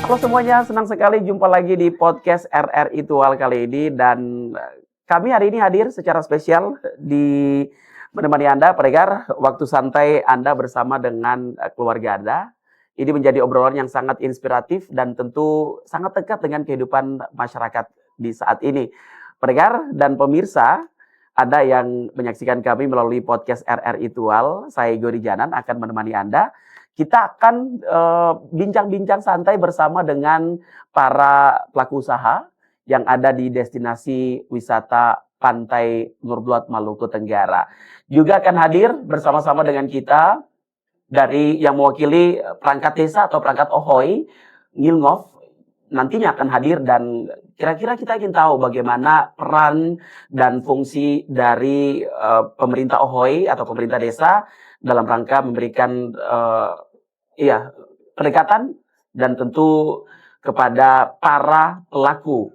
Halo semuanya, senang sekali jumpa lagi di podcast RRI Tual kali ini dan kami hari ini hadir secara spesial di menemani Anda, pendengar, waktu santai Anda bersama dengan keluarga Anda. Ini menjadi obrolan yang sangat inspiratif dan tentu sangat dekat dengan kehidupan masyarakat di saat ini. Pendengar dan pemirsa, Anda yang menyaksikan kami melalui podcast RRI Tual, saya Gori Janan akan menemani Anda. Kita akan bincang-bincang santai bersama dengan para pelaku usaha yang ada di destinasi wisata Pantai Ngurbluat, Maluku Tenggara. Juga akan hadir bersama-sama dengan kita dari yang mewakili perangkat desa atau perangkat Ohoy, Ngilngov, nantinya akan hadir dan kira-kira kita ingin tahu bagaimana peran dan fungsi dari pemerintah Ohoy atau pemerintah desa dalam rangka memberikan pendekatan dan tentu kepada para pelaku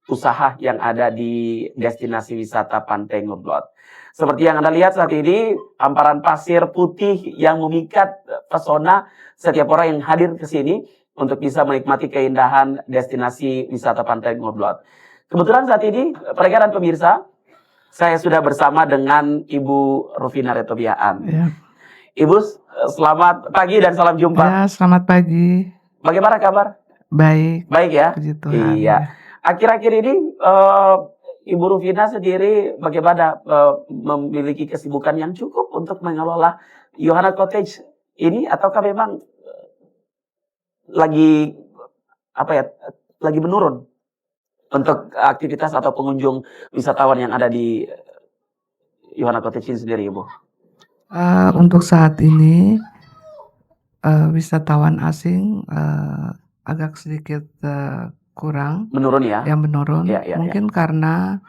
usaha yang ada di destinasi wisata Pantai Ngurbluat. Seperti yang Anda lihat saat ini, hamparan pasir putih yang memikat pesona setiap orang yang hadir ke sini untuk bisa menikmati keindahan destinasi wisata Pantai Ngurbluat. Kebetulan saat ini, pendengar dan pemirsa, saya sudah bersama dengan Ibu Rufina Retobiaan. Ya. Ibu, selamat pagi dan salam jumpa. Ya, selamat pagi. Bagaimana kabar? Baik. Baik ya? Puji Tuhan. Iya. Akhir-akhir ini Ibu Rufina sendiri bagaimana memiliki kesibukan yang cukup untuk mengelola Yohana Cottage ini, ataukah memang lagi lagi menurun untuk aktivitas atau pengunjung wisatawan yang ada di Yohana Cottage ini sendiri, Ibu? Untuk saat ini wisatawan asing agak sedikit kurang. Menurun ya? Yang menurun. Ya. Mungkin karena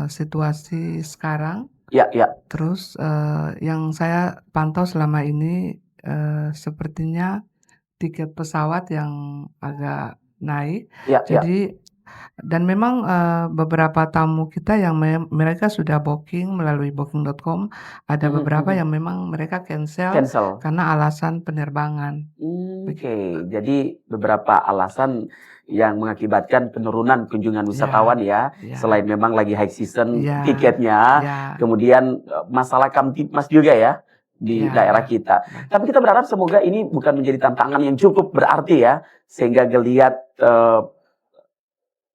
situasi sekarang. Ya. Terus yang saya pantau selama ini sepertinya tiket pesawat yang agak naik. Jadi dan memang beberapa tamu kita yang mereka sudah booking melalui booking.com, ada beberapa yang memang mereka cancel karena alasan penerbangan. Oke. Jadi beberapa alasan yang mengakibatkan penurunan kunjungan wisatawan ya. Selain memang lagi high season tiketnya, kemudian masalah Kamtipmas juga ya di daerah kita. Tapi kita berharap semoga ini bukan menjadi tantangan yang cukup berarti ya, sehingga geliat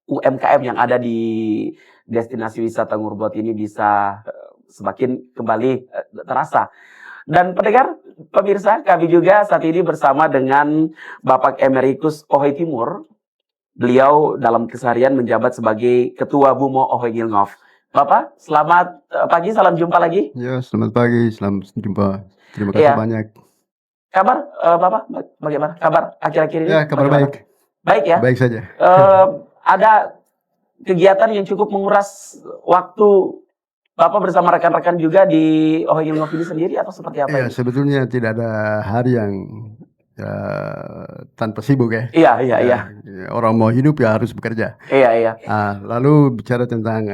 UMKM yang ada di destinasi wisata Ngurbluat ini bisa semakin kembali terasa. Dan pendengar, pemirsa, kami juga saat ini bersama dengan Bapak Emeritus Ohoy Timur. Beliau dalam keseharian menjabat sebagai Ketua Bumo Ohoy Ngilngov. Bapak, selamat pagi, salam jumpa lagi. Ya, selamat pagi, selamat jumpa. Terima kasih banyak. Kabar, Bapak, bagaimana? Kabar akhir-akhir ini? Ya, kabar bagaimana? Baik. Baik ya? Baik saja. Ada kegiatan yang cukup menguras waktu Bapak bersama rekan-rekan juga di Ohoy Ngilngov ini sendiri atau seperti apa? Ya, sebetulnya tidak ada hari yang tanpa sibuk ya. Iya. Orang mau hidup ya harus bekerja. Iya. Lalu bicara tentang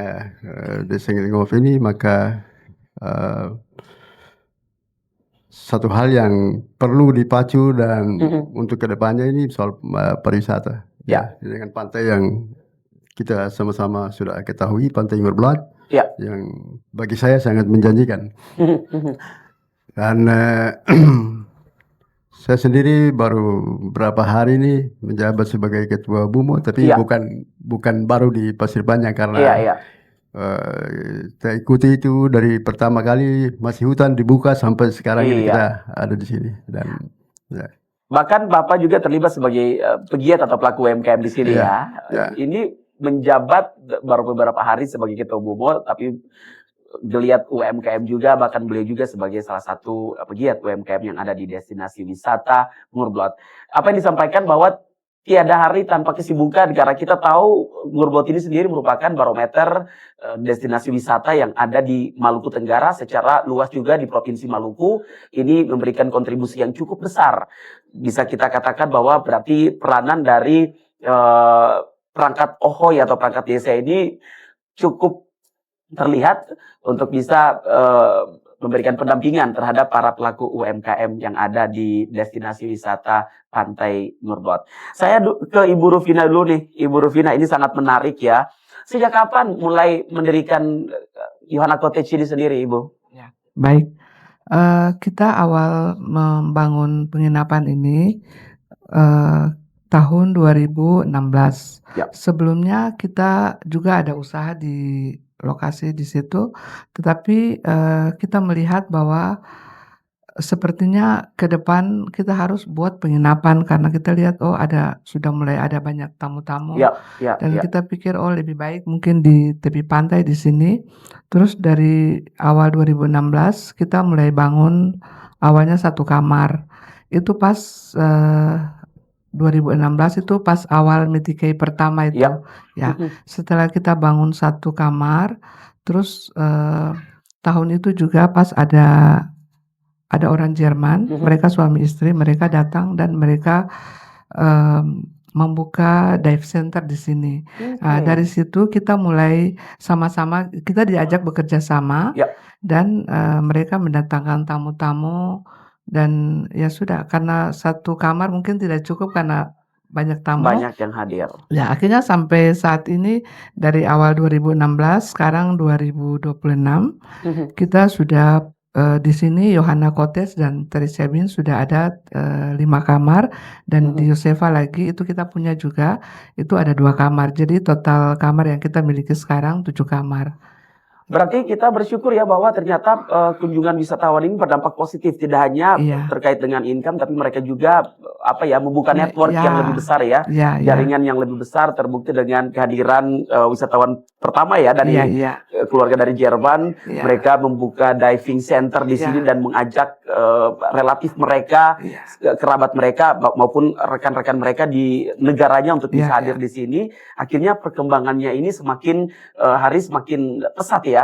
Desa Ngilngov ini, maka satu hal yang perlu dipacu dan untuk kedepannya ini soal pariwisata. Ya. Dengan pantai yang kita sama-sama sudah ketahui, Pantai Ngurbluat, yang bagi saya sangat menjanjikan. Dan saya sendiri baru beberapa hari ini menjabat sebagai Ketua Bumo, tapi bukan baru di Pasir Panjang karena saya ikuti itu dari pertama kali masih hutan dibuka sampai sekarang ini kita ada di sini. Dan bahkan Bapak juga terlibat sebagai pegiat atau pelaku UMKM di sini ya. Ini menjabat baru beberapa hari sebagai Ketua Bumo, tapi geliat UMKM juga, bahkan beliau juga sebagai salah satu pegiat UMKM yang ada di destinasi wisata Ngurbluat. Apa yang disampaikan bahwa tiada hari tanpa kesibukan, karena kita tahu Ngurbluat ini sendiri merupakan barometer destinasi wisata yang ada di Maluku Tenggara secara luas juga di Provinsi Maluku. Ini memberikan kontribusi yang cukup besar. Bisa kita katakan bahwa berarti peranan dari perangkat Ohoy atau perangkat desa ini cukup terlihat untuk bisa memberikan pendampingan terhadap para pelaku UMKM yang ada di destinasi wisata Pantai Nurbot. Saya ke Ibu Rufina dulu nih. Ibu Rufina, ini sangat menarik ya. Sejak kapan mulai mendirikan Yohana Cottage ini sendiri, Ibu? Ya, baik. Kita awal membangun penginapan ini tahun 2016. Ya. Sebelumnya kita juga ada usaha di lokasi di situ, tetapi kita melihat bahwa sepertinya ke depan kita harus buat penginapan karena kita lihat sudah mulai ada banyak tamu-tamu. Dan kita pikir lebih baik mungkin di tepi pantai di sini. Terus dari awal 2016 kita mulai bangun awalnya 1 kamar. Itu pas 2016 itu pas awal Metikei pertama itu. Ya. Setelah kita bangun 1 kamar, terus tahun itu juga pas ada orang Jerman, mereka suami istri, mereka datang dan mereka membuka dive center di sini. Dari situ kita mulai sama-sama, kita diajak bekerja sama, dan mereka mendatangkan tamu-tamu, dan ya sudah, karena 1 kamar mungkin tidak cukup karena banyak tamu. Banyak yang hadir. Ya, akhirnya sampai saat ini dari awal 2016, sekarang 2026, kita sudah di sini Yohana Cottage dan Teresa Bean sudah ada 5 kamar, dan di Josefa lagi itu kita punya juga, itu ada 2 kamar. Jadi total kamar yang kita miliki sekarang 7 kamar. Berarti kita bersyukur ya bahwa ternyata kunjungan wisatawan ini berdampak positif, tidak hanya terkait dengan income, tapi mereka juga membuka network yang lebih besar ya, jaringan yang lebih besar, terbukti dengan kehadiran wisatawan pertama ya dari keluarga dari Jerman. Mereka membuka diving center di sini dan mengajak relatif mereka, kerabat mereka maupun rekan-rekan mereka di negaranya untuk bisa hadir di sini. Akhirnya perkembangannya ini semakin hari semakin pesat ya.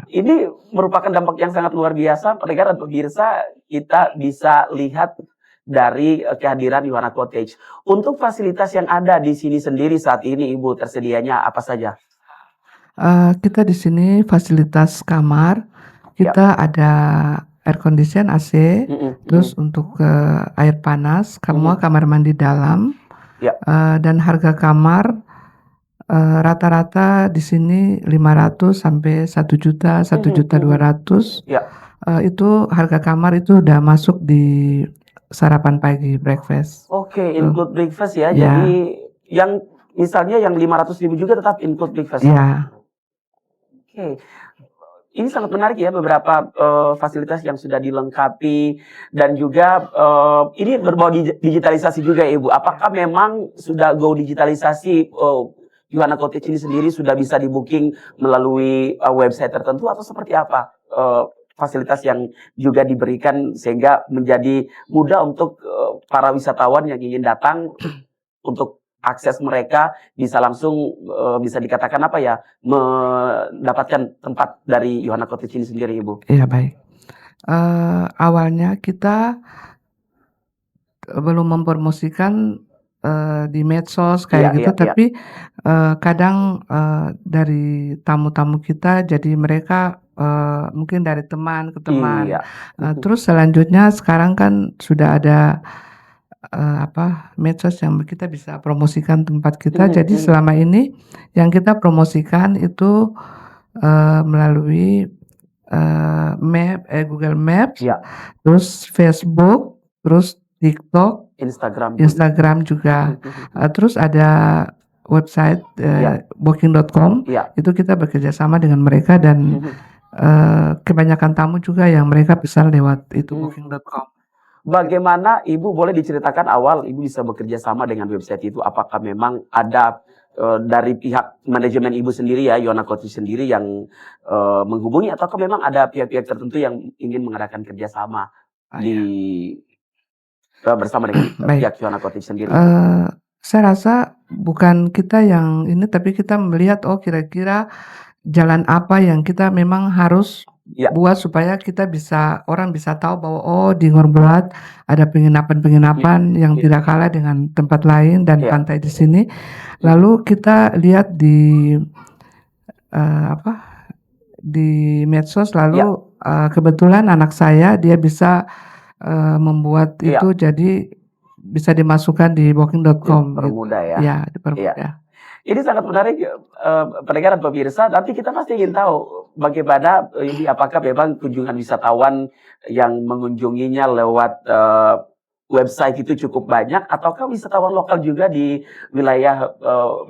Ini merupakan dampak yang sangat luar biasa. Pendengar dan pemirsa, kita bisa lihat dari kehadiran Yohana Cottage. Untuk fasilitas yang ada di sini sendiri saat ini, Ibu, tersedianya apa saja? Kita di sini fasilitas kamar, kita ada air condition AC, terus untuk air panas, semua kamar mandi dalam, dan harga kamar rata-rata di sini 500 sampai 1 juta, 1.200.000. Itu harga kamar itu udah masuk di sarapan pagi, breakfast. Oke, include breakfast ya. Jadi yang misalnya yang 500.000 juga tetap include breakfast. Oke. Ini sangat menarik ya, beberapa fasilitas yang sudah dilengkapi, dan juga ini berbau digitalisasi juga ya, Ibu. Apakah memang sudah go digitalisasi Yohana Cottage ini sendiri sudah bisa di-booking melalui website tertentu, atau seperti apa fasilitas yang juga diberikan sehingga menjadi mudah untuk para wisatawan yang ingin datang untuk akses mereka bisa langsung bisa dikatakan mendapatkan tempat dari Yohana Cottage ini sendiri, Ibu? Iya, baik. Awalnya kita belum mempromosikan di medsos kayak gitu, tapi kadang dari tamu-tamu kita, jadi mereka mungkin dari teman ke teman. Terus selanjutnya sekarang kan sudah ada medsos yang kita bisa promosikan tempat kita. Jadi selama ini yang kita promosikan itu melalui Google Maps, terus Facebook, terus TikTok, Instagram juga. Terus ada website booking.com. Itu kita bekerja sama dengan mereka, dan kebanyakan tamu juga yang mereka pesan lewat itu booking.com. Bagaimana Ibu, boleh diceritakan awal Ibu bisa bekerja sama dengan website itu? Apakah memang ada dari pihak manajemen Ibu sendiri ya, Yohana Cottage sendiri yang menghubungi, ataukah memang ada pihak-pihak tertentu yang ingin mengadakan kerjasama bersama dengan pihak Yohana Cottage sendiri? Saya rasa bukan kita yang ini, tapi kita melihat kira-kira jalan apa yang kita memang harus buat supaya kita orang bisa tahu bahwa di Ngorbelat ada penginapan-penginapan yang tidak kalah dengan tempat lain dan pantai di sini. Lalu kita lihat di medsos, lalu kebetulan anak saya dia bisa membuat Iya. itu jadi bisa dimasukkan di booking.com. Dipermudah ya. Iya, dipermudah. Ini sangat menarik, pendengar dan pemirsa. Nanti kita pasti ingin tahu bagaimana ini, apakah memang kunjungan wisatawan yang mengunjunginya lewat website itu cukup banyak, ataukah wisatawan lokal juga di wilayah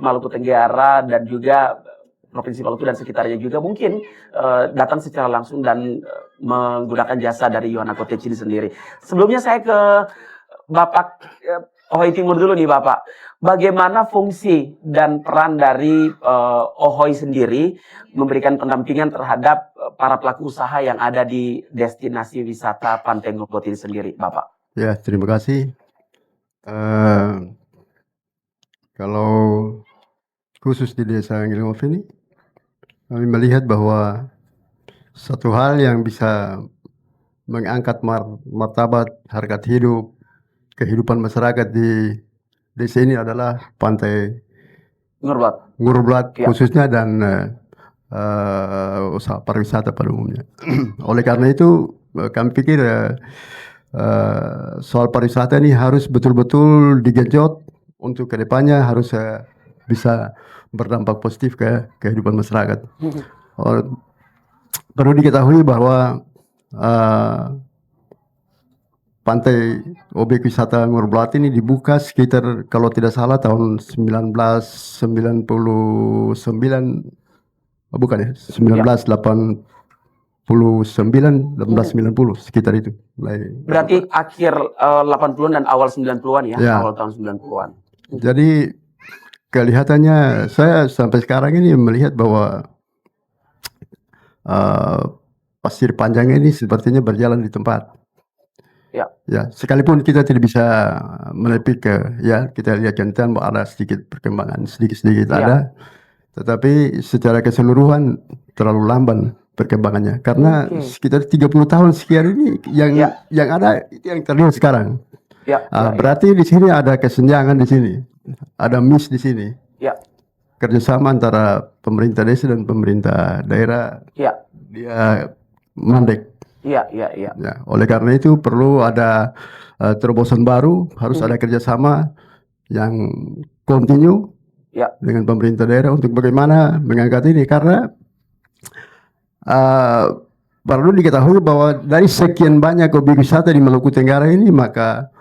Maluku Tenggara dan juga Provinsi Maluku dan sekitarnya juga mungkin datang secara langsung dan menggunakan jasa dari Yohana Cottage ini sendiri. Sebelumnya saya ke Bapak Ohoy Timur dulu nih Bapak. Bagaimana fungsi dan peran dari Ohoy sendiri memberikan pendampingan terhadap para pelaku usaha yang ada di destinasi wisata Pantai Ngurblot ini sendiri, Bapak? Ya, terima kasih. Kalau khusus di Desa Ngilinghof ini, kami melihat bahwa satu hal yang bisa mengangkat martabat, harkat hidup, kehidupan masyarakat di desa ini adalah Pantai Ngurblot khususnya dan usaha pariwisata pada umumnya. Oleh karena itu kami pikir soal pariwisata ini harus betul-betul digenjot untuk kedepannya, harus bisa berdampak positif ke kehidupan masyarakat. Perlu diketahui bahwa Pantai objek wisata Ngurblot ini dibuka sekitar kalau tidak salah tahun 1999, bukan ya, 1989, 1890 sekitar itu. Berarti akhir 80-an dan awal 90-an ya, awal tahun 90-an. Jadi kelihatannya saya sampai sekarang ini melihat bahwa pasir panjang ini sepertinya berjalan di tempat. Ya, sekalipun kita tidak bisa menepik kita lihat contoh bahwa ada sedikit perkembangan, sedikit-sedikit ada, tetapi secara keseluruhan terlalu lamban perkembangannya karena sekitar 30 tahun sekian ini yang ada itu yang terlihat sekarang. Berarti di sini ada kesenjangan, di sini ada miss, di sini kerjasama antara pemerintah desa dan pemerintah daerah dia mandek. Ya, oleh karena itu perlu ada terobosan baru, harus ada kerjasama yang kontinu dengan pemerintah daerah untuk bagaimana mengangkat ini, karena perlu diketahui bahwa dari sekian banyak objek wisata di Maluku Tenggara ini, maka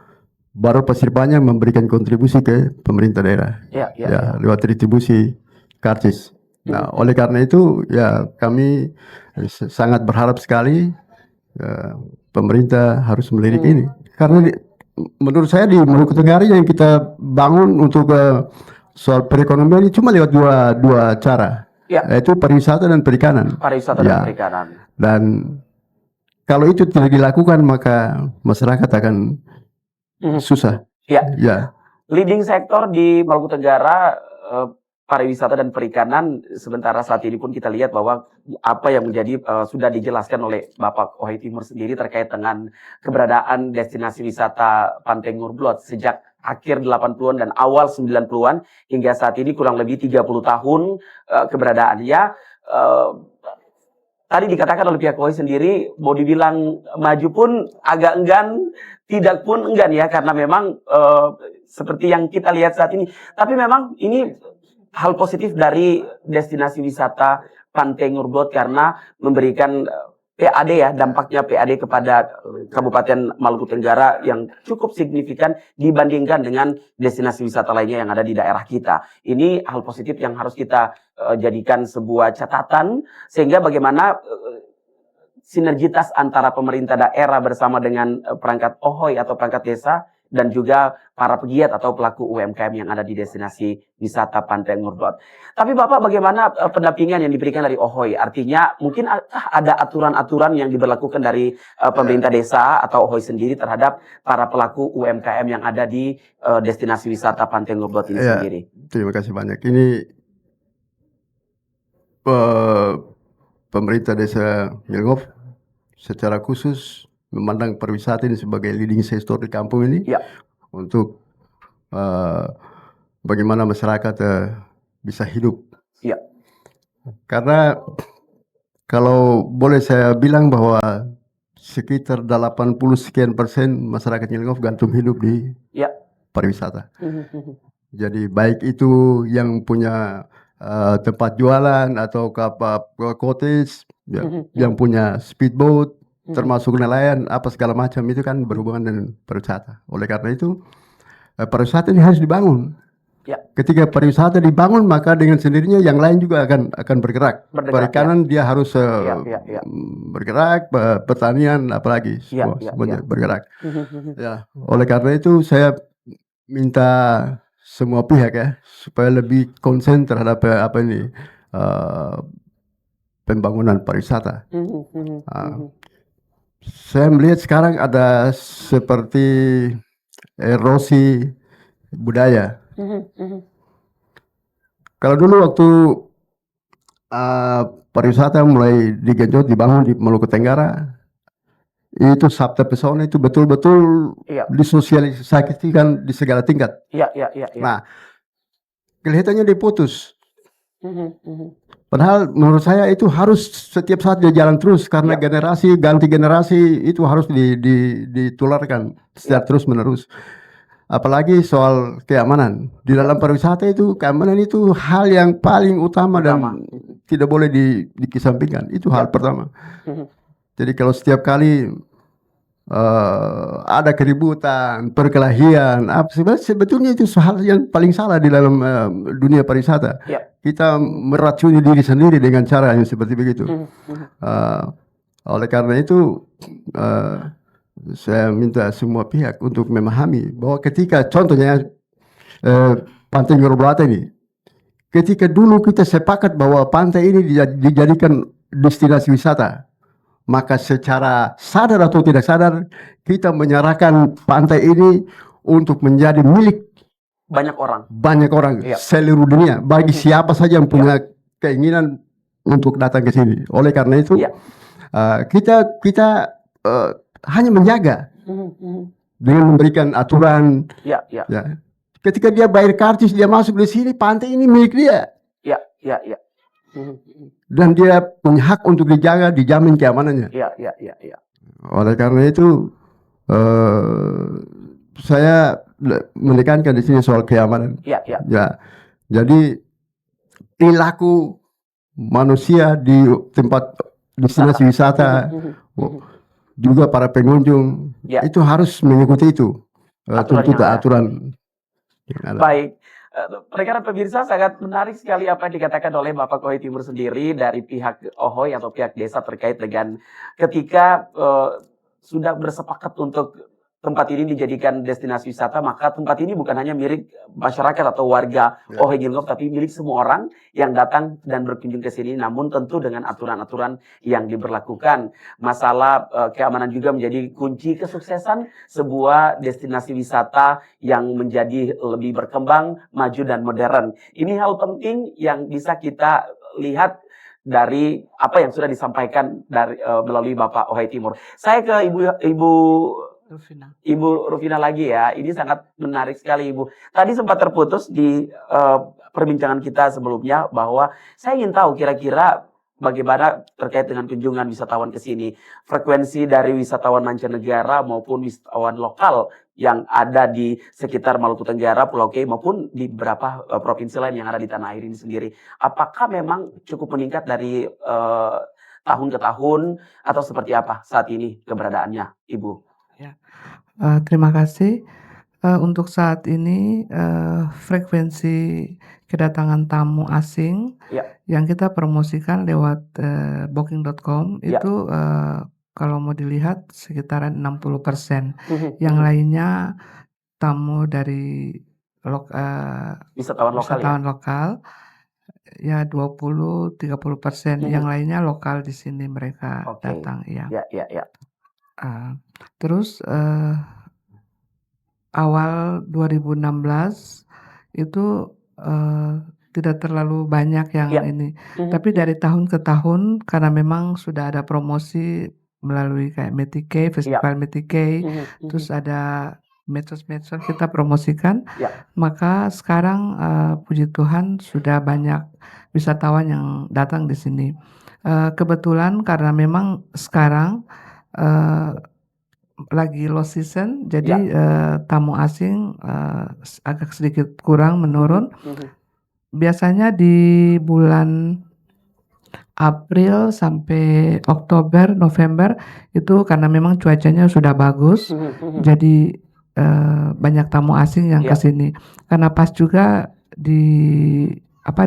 baru Pasir Panjang memberikan kontribusi ke pemerintah daerah lewat distribusi karcis. Nah, oleh karena itu kami sangat berharap sekali pemerintah harus melirik ini, karena menurut saya di Maluku Tenggara yang kita bangun untuk soal perekonomian ini cuma lewat dua cara, yaitu pariwisata dan perikanan. Dan kalau itu tidak dilakukan maka masyarakat akan susah. Leading sektor di Maluku Tenggara pariwisata dan perikanan. Sementara saat ini pun kita lihat bahwa apa yang menjadi sudah dijelaskan oleh Bapak Ohoy Timur sendiri terkait dengan keberadaan destinasi wisata Pantai Ngurblot sejak akhir 80-an dan awal 90-an hingga saat ini kurang lebih 30 tahun keberadaannya. Tadi dikatakan oleh pihak Ohoy sendiri, mau dibilang maju pun agak enggan, tidak pun enggan ya, karena memang seperti yang kita lihat saat ini. Tapi memang ini hal positif dari destinasi wisata Pantai Ngurblot karena memberikan PAD dampaknya PAD kepada Kabupaten Maluku Tenggara yang cukup signifikan dibandingkan dengan destinasi wisata lainnya yang ada di daerah kita. Ini hal positif yang harus kita jadikan sebuah catatan, sehingga bagaimana sinergitas antara pemerintah daerah bersama dengan perangkat Ohoy atau perangkat desa dan juga para pegiat atau pelaku UMKM yang ada di destinasi wisata Pantai Ngurblot. Tapi Bapak, bagaimana pendampingan yang diberikan dari Ohoy? Artinya mungkin ada aturan-aturan yang diberlakukan dari pemerintah desa atau Ohoy sendiri terhadap para pelaku UMKM yang ada di destinasi wisata Pantai Ngurblot ini sendiri. Terima kasih banyak. Ini pemerintah desa Ngilinghof secara khusus memandang pariwisata ini sebagai leading sector di kampung ini, untuk bagaimana masyarakat bisa hidup. Karena Kalau boleh saya bilang bahwa sekitar 80 sekian persen masyarakat Nyelengop gantung hidup di pariwisata. Jadi baik itu yang punya tempat jualan atau kapal cottage, yang punya speedboat, termasuk nelayan, apa segala macam itu kan berhubungan dengan pariwisata. Oleh karena itu pariwisata ini harus dibangun. Ketika pariwisata dibangun, maka dengan sendirinya yang lain juga akan bergerak. Perikanan dia harus bergerak, pertanian apalagi semuanya bergerak. Ya, oleh karena itu saya minta semua pihak ya supaya lebih konsen terhadap pembangunan pariwisata. Saya melihat sekarang ada seperti erosi budaya. Kalau dulu waktu pariwisata mulai digenjot dibangun di Maluku Tenggara, itu Sabta Pesona itu betul-betul disosialisasikan di segala tingkat. Nah, kelihatannya diputus. Padahal menurut saya itu harus setiap saat dia jalan terus karena generasi ganti generasi itu harus ditularkan secara terus menerus. Apalagi soal keamanan di dalam pariwisata itu, keamanan itu hal yang paling utama. Dan tidak boleh dikesampingkan. Itu hal pertama. Jadi kalau setiap kali ada keributan, perkelahian, sebetulnya itu hal yang paling salah di dalam dunia pariwisata. Kita meracuni diri sendiri dengan cara yang seperti begitu. Oleh karena itu saya minta semua pihak untuk memahami bahwa ketika contohnya Pantai Ngurubata ini, ketika dulu kita sepakat bahwa pantai ini dijadikan destinasi wisata, maka secara sadar atau tidak sadar kita menyerahkan pantai ini untuk menjadi milik banyak orang seluruh dunia, bagi siapa saja yang punya keinginan untuk datang ke sini. Oleh karena itu kita hanya menjaga dengan memberikan aturan. Ketika dia bayar karcis, dia masuk di sini, pantai ini milik dia. Dan dia punya hak untuk dijaga, dijamin keamanannya. Oleh karena itu saya menekankan di sini soal keamanan. Jadi perilaku manusia di tempat destinasi wisata, juga para pengunjung itu harus mengikuti itu tuntutan aturan. Baik, rekan pemirsa, sangat menarik sekali apa yang dikatakan oleh Bapak Ohoi Timur sendiri dari pihak Ohoi atau pihak desa terkait dengan ketika sudah bersepakat untuk tempat ini dijadikan destinasi wisata, maka tempat ini bukan hanya milik masyarakat atau warga Ohoi Nyelengop, tapi milik semua orang yang datang dan berkunjung ke sini, namun tentu dengan aturan-aturan yang diberlakukan. Masalah keamanan juga menjadi kunci kesuksesan sebuah destinasi wisata yang menjadi lebih berkembang, maju dan modern. Ini hal penting yang bisa kita lihat dari apa yang sudah disampaikan dari melalui Bapak Ohoi Timur. Saya ke Ibu Rufina lagi ya. Ini sangat menarik sekali Ibu. Tadi sempat terputus di perbincangan kita sebelumnya bahwa saya ingin tahu kira-kira bagaimana terkait dengan kunjungan wisatawan ke sini. Frekuensi dari wisatawan mancanegara maupun wisatawan lokal yang ada di sekitar Maluku Tenggara, Pulau K maupun di beberapa provinsi lain yang ada di tanah air ini sendiri. Apakah memang cukup meningkat dari tahun ke tahun atau seperti apa saat ini keberadaannya Ibu? Terima kasih. Untuk saat ini frekuensi kedatangan tamu asing yang kita promosikan lewat booking.com itu kalau mau dilihat sekitaran 60%. Yang lainnya tamu dari wisatawan lokal ya 20-30%. Yang lainnya lokal di sini mereka datang ya. Terus awal 2016 itu tidak terlalu banyak yang ini. Tapi dari tahun ke tahun karena memang sudah ada promosi melalui kayak Metikei, Festival Metikei, terus ada medsos-medsos kita promosikan. Maka sekarang puji Tuhan sudah banyak wisatawan yang datang di sini. Kebetulan karena memang sekarang lagi low season, jadi tamu asing agak sedikit kurang, menurun. Biasanya di bulan April sampai Oktober, November itu karena memang cuacanya sudah bagus, jadi banyak tamu asing yang ke sini. Karena pas juga di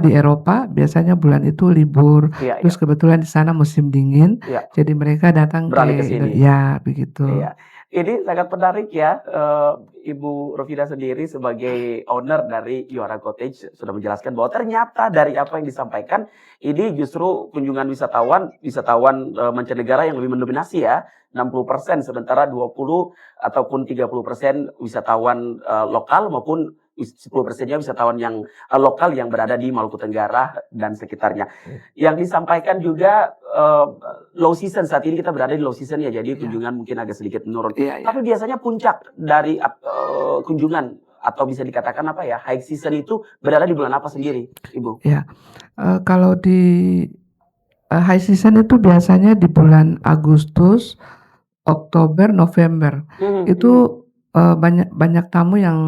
Eropa biasanya bulan itu libur, terus kebetulan di sana musim dingin, jadi mereka datang beralih ke sini. Ya, begitu. Ini sangat menarik ya, Ibu Rofida sendiri sebagai owner dari Yohana Cottage sudah menjelaskan bahwa ternyata dari apa yang disampaikan, ini justru kunjungan wisatawan mancanegara yang lebih mendominasi ya, 60%, sementara 20 ataupun 30% wisatawan lokal maupun 10%-nya wisatawan yang lokal yang berada di Maluku Tenggara dan sekitarnya. Yang disampaikan juga low season, saat ini kita berada di low season ya, jadi kunjungan mungkin agak sedikit menurun. Tapi biasanya puncak dari kunjungan atau bisa dikatakan high season itu berada di bulan apa sendiri, Ibu? Kalau di high season itu biasanya di bulan Agustus, Oktober, November. Itu banyak tamu yang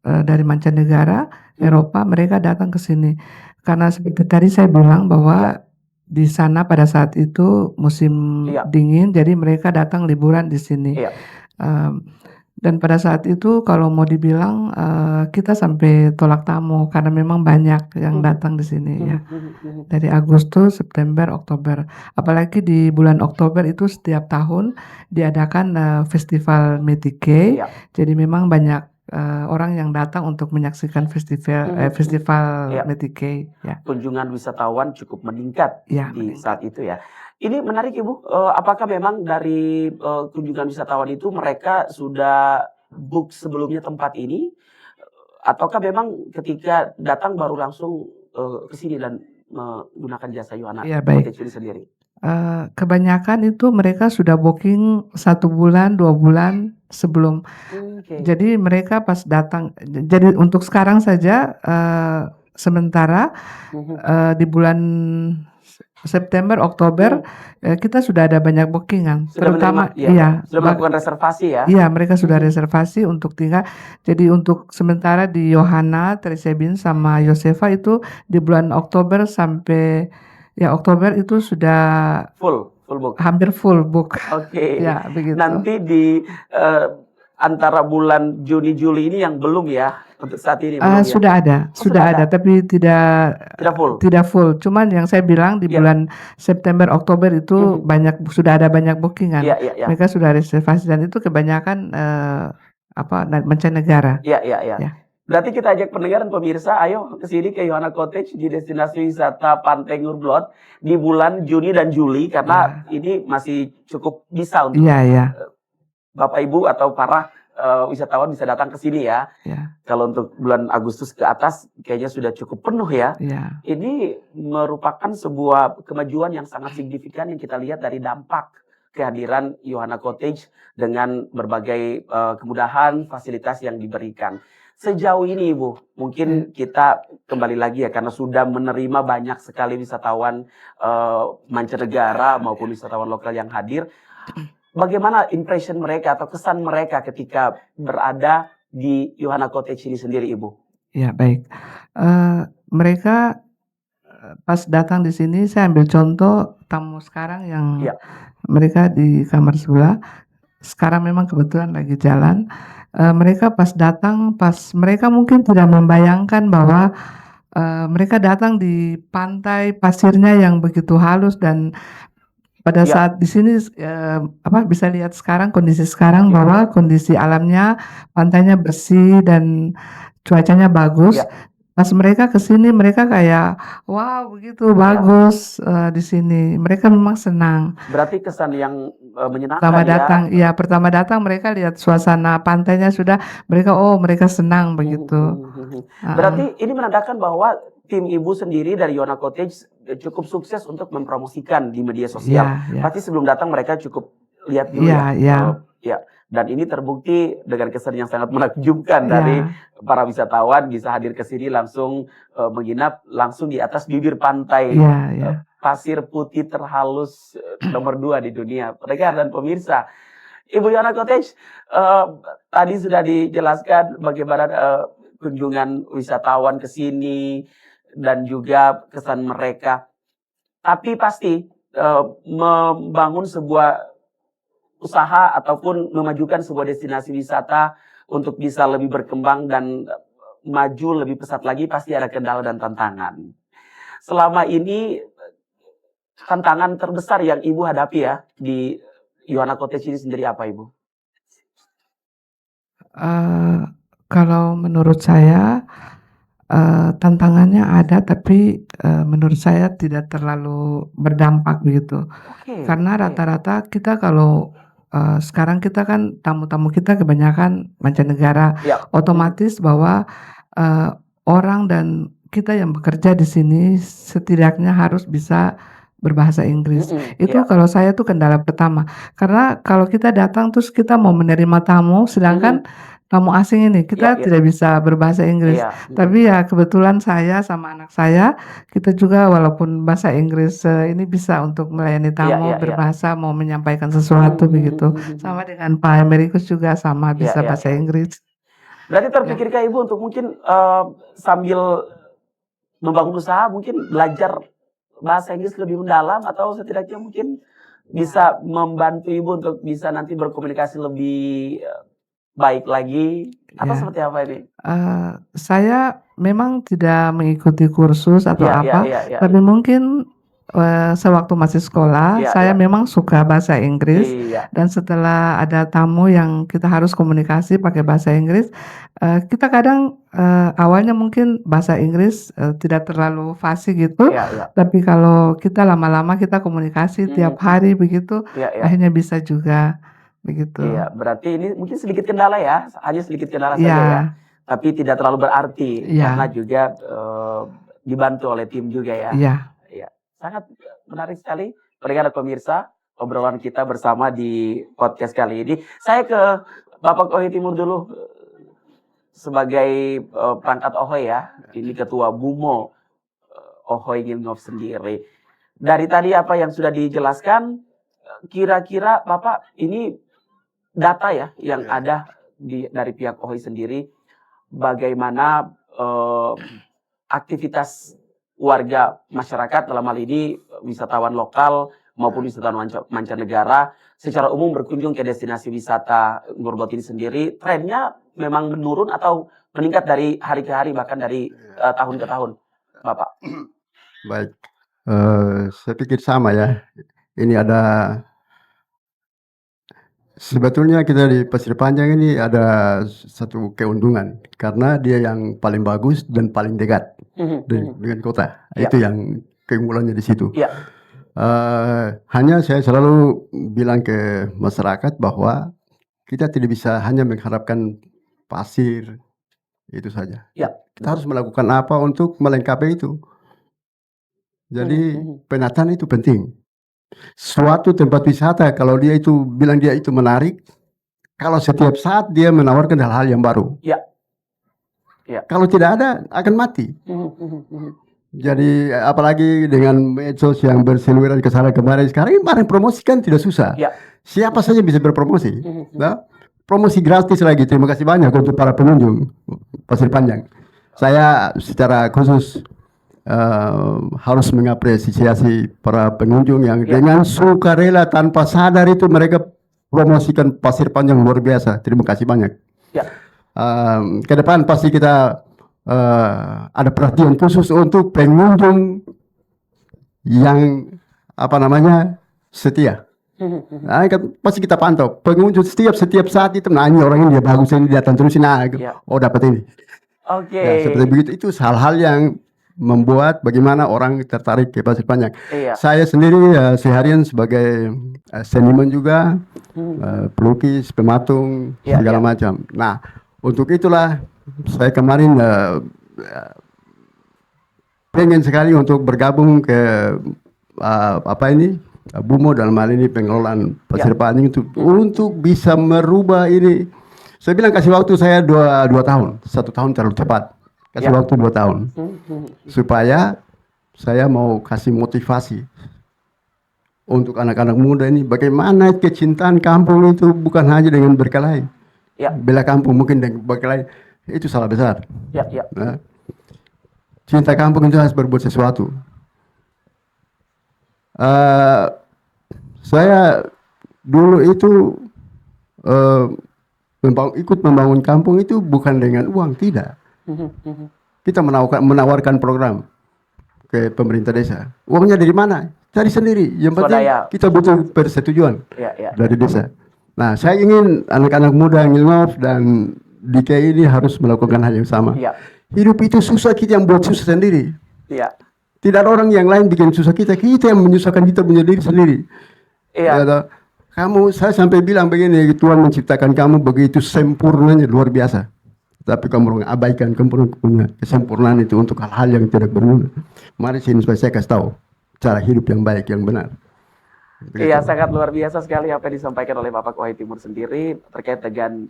dari mancanegara, Eropa, mereka datang ke sini. Karena seperti tadi saya bilang bahwa di sana pada saat itu musim dingin, jadi mereka datang liburan di sini. Dan pada saat itu kalau mau dibilang kita sampai tolak tamu karena memang banyak yang datang di sini ya. Dari Agustus, September, Oktober. Apalagi di bulan Oktober itu setiap tahun diadakan festival Metike. Jadi memang banyak orang yang datang untuk menyaksikan festival Metike. Kunjungan wisatawan cukup meningkat di saat itu ya. Ini menarik Ibu, apakah memang dari kunjungan wisatawan itu mereka sudah book sebelumnya tempat ini, ataukah memang ketika datang baru langsung ke sini dan menggunakan jasa Yohana Cottage ini sendiri? Kebanyakan itu mereka sudah booking 1 bulan, 2 bulan sebelum. Jadi mereka pas datang, jadi untuk sekarang saja sementara di bulan September, Oktober kita sudah ada banyak bookingan, terutama sudah melakukan reservasi ya. Iya, mereka sudah reservasi untuk tinggal. Jadi untuk sementara di Yohana, Teresebin sama Yosefa itu di bulan Oktober sampai Oktober itu sudah full book. Hampir full book. Ya, begitu. Nanti di antara bulan Juni Juli ini yang belum ya untuk saat ini belum sudah ada tapi tidak full. Cuman yang saya bilang di bulan September Oktober itu sudah ada banyak bookingan. Mereka sudah reservasi dan itu kebanyakan mancanegara. Berarti kita ajak pendengar dan pemirsa, ayo ke sini ke Yohana Cottage di destinasi wisata Pantai Ngurblot di bulan Juni dan Juli karena ini masih cukup bisa untuk Bapak Ibu atau para wisatawan bisa datang ke sini ya. Kalau untuk bulan Agustus ke atas kayaknya sudah cukup penuh ya. Ini merupakan sebuah kemajuan yang sangat signifikan yang kita lihat dari dampak kehadiran Yohana Cottage dengan berbagai kemudahan, fasilitas yang diberikan. Sejauh ini Ibu, mungkin kita kembali lagi ya karena sudah menerima banyak sekali wisatawan mancanegara maupun wisatawan lokal yang hadir. Bagaimana impression mereka atau kesan mereka ketika berada di Yohana Cottage ini sendiri, Ibu? Ya, baik. Mereka pas datang di sini, saya ambil contoh tamu sekarang yang mereka di kamar sebelah. Sekarang memang kebetulan lagi jalan. Mereka pas datang, mereka mungkin tidak membayangkan bahwa mereka datang di pantai pasirnya yang begitu halus dan pada saat di sini bisa lihat sekarang kondisi sekarang bahwa kondisi alamnya pantainya bersih dan cuacanya bagus. Pas mereka ke sini mereka kayak wow begitu bagus di sini. Mereka memang senang. Berarti kesan yang menyenangkan pertama datang mereka lihat suasana pantainya sudah mereka senang begitu. Berarti ini menandakan bahwa tim Ibu sendiri dari Yohana Cottage cukup sukses untuk mempromosikan di media sosial. Pasti sebelum datang mereka cukup lihat dulu dan ini terbukti dengan kesan yang sangat menakjubkan dari para wisatawan bisa hadir ke sini langsung menginap langsung di atas bibir pantai pasir putih terhalus nomor 2 di dunia. Pendengar dan pemirsa, Ibu Yohana Cottage, tadi sudah dijelaskan bagaimana kunjungan wisatawan ke sini dan juga kesan mereka. Tapi pasti membangun sebuah usaha ataupun memajukan sebuah destinasi wisata untuk bisa lebih berkembang dan maju lebih pesat lagi pasti ada kendala dan tantangan. Selama ini tantangan terbesar yang Ibu hadapi ya di Yohana Cottage ini sendiri apa, Ibu? Kalau menurut saya tantangannya ada, tapi menurut saya tidak terlalu berdampak begitu. Karena rata-rata kita kalau sekarang kita kan tamu-tamu kita kebanyakan mancanegara, otomatis bahwa orang dan kita yang bekerja di sini setidaknya harus bisa berbahasa Inggris. Itu kalau saya tuh kendala pertama. Karena kalau kita datang terus kita mau menerima tamu, sedangkan tamu asing ini kita tidak bisa berbahasa Inggris. Tapi ya kebetulan saya sama anak saya, kita juga walaupun bahasa Inggris ini bisa untuk melayani tamu berbahasa mau menyampaikan sesuatu begitu. Sama dengan Pak Amerikus juga sama bisa bahasa Inggris. Berarti terpikirkah Ibu untuk mungkin sambil membangun usaha mungkin belajar bahasa Inggris lebih mendalam atau setidaknya mungkin bisa membantu Ibu untuk bisa nanti berkomunikasi lebih baik lagi atau seperti apa ini? Saya memang tidak mengikuti kursus atau tapi mungkin sewaktu masih sekolah saya memang suka bahasa Inggris dan setelah ada tamu yang kita harus komunikasi pakai bahasa Inggris, kita kadang awalnya mungkin bahasa Inggris tidak terlalu fasih gitu, tapi kalau kita lama-lama kita komunikasi tiap hari begitu, akhirnya bisa juga. Begitu. Iya, berarti ini mungkin sedikit kendala ya, hanya sedikit kendala saja ya, tapi tidak terlalu berarti karena juga dibantu oleh tim juga ya. Iya, sangat menarik sekali. Pendengar pemirsa, obrolan kita bersama di podcast kali ini. Saya ke Bapak Ohi Timur dulu sebagai perangkat Ohi ya, ini Ketua Bumo Ohi Ngilngov sendiri. Dari tadi apa yang sudah dijelaskan, kira-kira Bapak ini data ya yang ada dari pihak OHI sendiri, bagaimana aktivitas warga masyarakat dalam hal ini wisatawan lokal maupun wisatawan mancanegara secara umum berkunjung ke destinasi wisata Ngurlot ini sendiri, trennya memang menurun atau meningkat dari hari ke hari bahkan dari tahun ke tahun, Bapak? Baik, saya pikir sama ya. Ini ada sebetulnya kita di Pasir Panjang ini ada satu keuntungan karena dia yang paling bagus dan paling dekat dengan kota. Itu yang keunggulannya di situ. Hanya saya selalu bilang ke masyarakat bahwa kita tidak bisa hanya mengharapkan pasir itu saja. Kita harus melakukan apa untuk melengkapi itu. Jadi penataan itu penting. Suatu tempat wisata kalau dia itu bilang dia itu menarik, kalau setiap saat dia menawarkan hal-hal yang baru, kalau tidak ada akan mati. Jadi apalagi dengan medsos yang berseliweran ke sana kemari sekarang, kemarin promosi kan tidak susah. Siapa saja bisa berpromosi. Promosi gratis lagi. Terima kasih banyak untuk para pengunjung Pasir Panjang. Saya secara khusus harus mengapresiasi para pengunjung yang dengan sukarela tanpa sadar itu mereka promosikan Pasir Panjang luar biasa. Terima kasih banyak. Ke depan pasti kita ada perhatian khusus untuk pengunjung yang setia. Nah, pasti kita pantau pengunjung setiap saat itu. Nah, ini orang ini dia bagus, ini datang terus, dapat ini. Seperti begitu, itu hal-hal yang membuat bagaimana orang tertarik ke Pasir Panjang. Saya sendiri seharian sebagai seniman juga, pelukis, pematung, segala macam. Nah, untuk itulah saya kemarin pengen sekali untuk bergabung ke Bumo dalam hal ini pengelolaan Pasir Panjang itu untuk bisa merubah ini. Saya bilang kasih waktu saya 2 tahun, 1 tahun terlalu cepat. Kasih waktu 2 tahun supaya saya mau kasih motivasi untuk anak-anak muda ini, bagaimana kecintaan kampung itu bukan hanya dengan berkelahi. Bela kampung mungkin dengan berkelahi, itu salah besar. Nah, cinta kampung itu harus berbuat sesuatu. Saya dulu itu ikut membangun kampung itu bukan dengan uang, tidak. Kita menawarkan program ke pemerintah desa. Uangnya dari mana? Cari sendiri. Yang penting kita butuh persetujuan dari desa. Nah, saya ingin anak-anak muda Ngilngof dan DKI ini harus melakukan hal yang sama. Hidup itu susah, kita yang buat susah sendiri. Tidak ada orang yang lain bikin susah kita, kita yang menyusahkan kita punya diri sendiri. Saya sampai bilang begini, Tuhan menciptakan kamu begitu sempurnanya, luar biasa. Tapi kamu abaikan, kamu punya kesempurnaan itu untuk hal-hal yang tidak berguna. Mari sini supaya saya kasih tahu cara hidup yang baik, yang benar. Iya, sangat luar biasa sekali apa yang disampaikan oleh Bapak Ohai Timur sendiri terkait dengan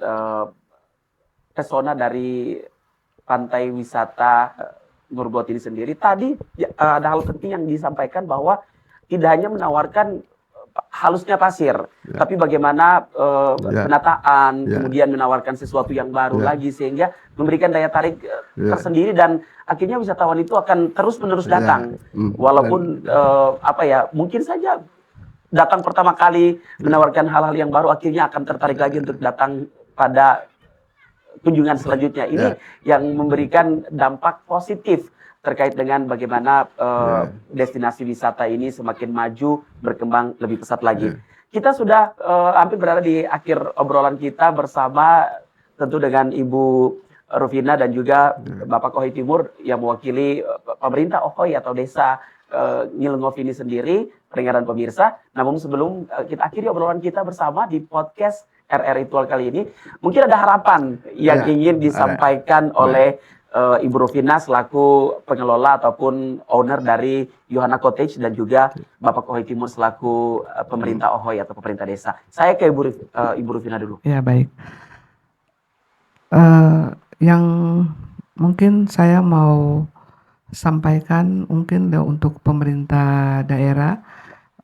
pesona dari pantai wisata Nurbot ini sendiri. Tadi ada hal penting yang disampaikan bahwa tidak hanya menawarkan halusnya pasir, tapi bagaimana penataan, kemudian menawarkan sesuatu yang baru lagi sehingga memberikan daya tarik tersendiri dan akhirnya wisatawan itu akan terus-menerus datang. Walaupun mungkin saja datang pertama kali menawarkan hal-hal yang baru, akhirnya akan tertarik lagi untuk datang pada kunjungan selanjutnya. Ini yang memberikan dampak positif terkait dengan bagaimana destinasi wisata ini semakin maju, berkembang lebih pesat lagi. Kita sudah hampir berada di akhir obrolan kita bersama tentu dengan Ibu Rufina dan juga Bapak Ohai Timur yang mewakili pemerintah Ohoi atau desa Ngilngof ini sendiri, pendengaran pemirsa. Namun sebelum kita akhiri obrolan kita bersama di podcast RR Ritual kali ini, mungkin ada harapan yang ingin disampaikan oleh Ibu Rufina selaku pengelola ataupun owner dari Yohana Cottage dan juga Bapak Ohai Timur selaku pemerintah Ohoi atau pemerintah desa. Saya ke Ibu Rufina dulu. Ya, baik. Yang mungkin saya mau sampaikan mungkin untuk pemerintah daerah,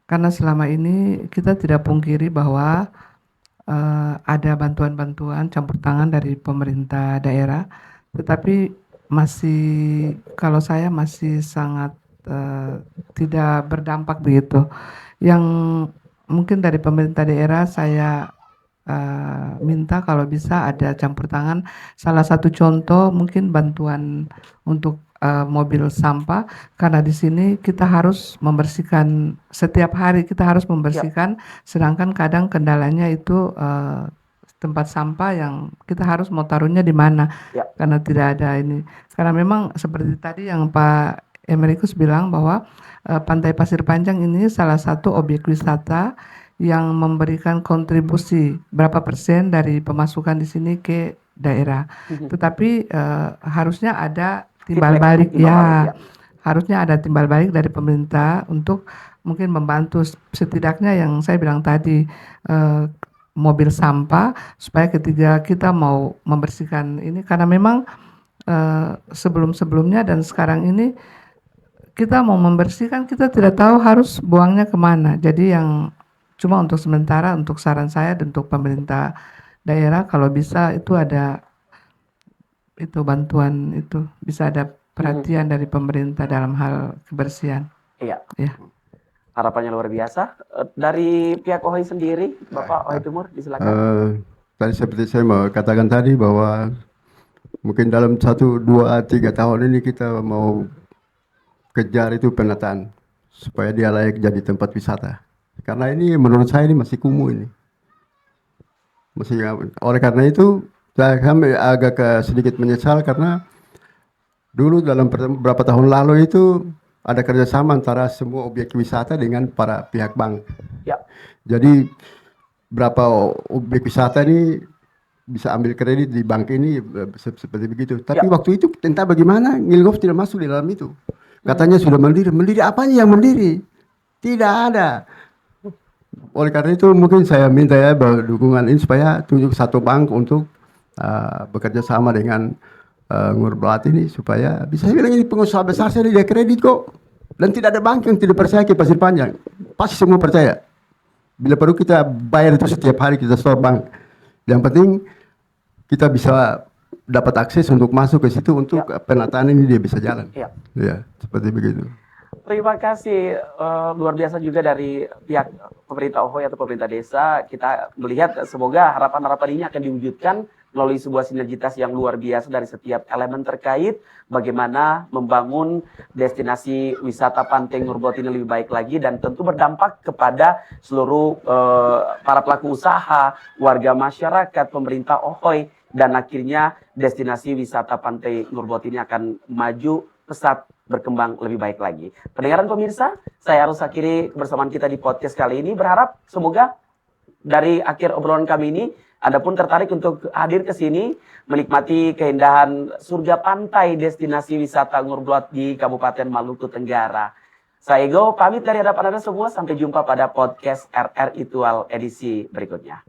karena selama ini kita tidak pungkiri bahwa ada bantuan-bantuan campur tangan dari pemerintah daerah, tetapi kalau saya masih sangat tidak berdampak begitu. Yang mungkin dari pemerintah daerah saya minta kalau bisa ada campur tangan. Salah satu contoh mungkin bantuan untuk mobil sampah, karena di sini kita harus membersihkan setiap hari, kita harus membersihkan, sedangkan kadang kendalanya itu tempat sampah yang kita harus mau taruhnya di mana, karena tidak ada ini. Karena memang seperti tadi yang Pak Emerikus bilang bahwa Pantai Pasir Panjang ini salah satu objek wisata yang memberikan kontribusi berapa persen dari pemasukan di sini ke daerah. Tetapi harusnya ada timbal balik, harusnya ada timbal balik dari pemerintah untuk mungkin membantu setidaknya yang saya bilang tadi, mobil sampah, supaya ketika kita mau membersihkan ini, karena memang sebelum-sebelumnya dan sekarang ini kita mau membersihkan, kita tidak tahu harus buangnya kemana. Jadi yang cuma untuk sementara, untuk saran saya dan untuk pemerintah daerah, kalau bisa itu ada itu bantuan, itu bisa ada perhatian dari pemerintah dalam hal kebersihan. Iya. Harapannya luar biasa. Dari pihak Ohoi sendiri, Bapak Ohai Timur, disilakan. Tadi seperti saya mau katakan tadi bahwa mungkin dalam 1, 2, 3 tahun ini kita mau kejar itu penataan supaya dia layak jadi tempat wisata. Karena ini menurut saya ini masih kumuh ini. Oleh karena itu kami agak sedikit menyesal karena dulu dalam beberapa tahun lalu itu ada kerjasama antara semua objek wisata dengan para pihak bank. Jadi berapa objek wisata ini bisa ambil kredit di bank ini seperti begitu. Tapi waktu itu entah bagaimana Ngilngof tidak masuk di dalam itu. Katanya sudah mandiri. Mandiri apanya yang mandiri? Tidak ada. Oleh karena itu mungkin saya minta dukungan ini supaya tunjuk satu bank untuk bekerja sama dengan Nurbot ini supaya bisa bilang ini pengusaha besar, saya dia kredit kok. Dan tidak ada bank yang tidak percaya ke Pasir Panjang. Pasti semua percaya. Bila perlu kita bayar itu setiap hari kita store bank. Yang penting kita bisa dapat akses untuk masuk ke situ untuk penataan ini dia bisa jalan. Ya, seperti begitu. Terima kasih luar biasa juga dari pihak pemerintah Ohoy atau pemerintah desa. Kita melihat semoga harapan-harapan ini akan diwujudkan melalui sebuah sinergitas yang luar biasa dari setiap elemen terkait bagaimana membangun destinasi wisata Pantai Ngurbot ini lebih baik lagi dan tentu berdampak kepada seluruh para pelaku usaha, warga masyarakat, pemerintah Ohoy, dan akhirnya destinasi wisata Pantai Ngurbot ini akan maju pesat, berkembang lebih baik lagi. Pendengaran pemirsa, saya harus akhiri kebersamaan kita di podcast kali ini. Berharap semoga dari akhir obrolan kami ini Anda pun tertarik untuk hadir ke sini menikmati keindahan surga pantai destinasi wisata Ngurbot di Kabupaten Maluku Tenggara. Saya Ego pamit dari hadapan Anda semua, sampai jumpa pada podcast RRI Tual edisi berikutnya.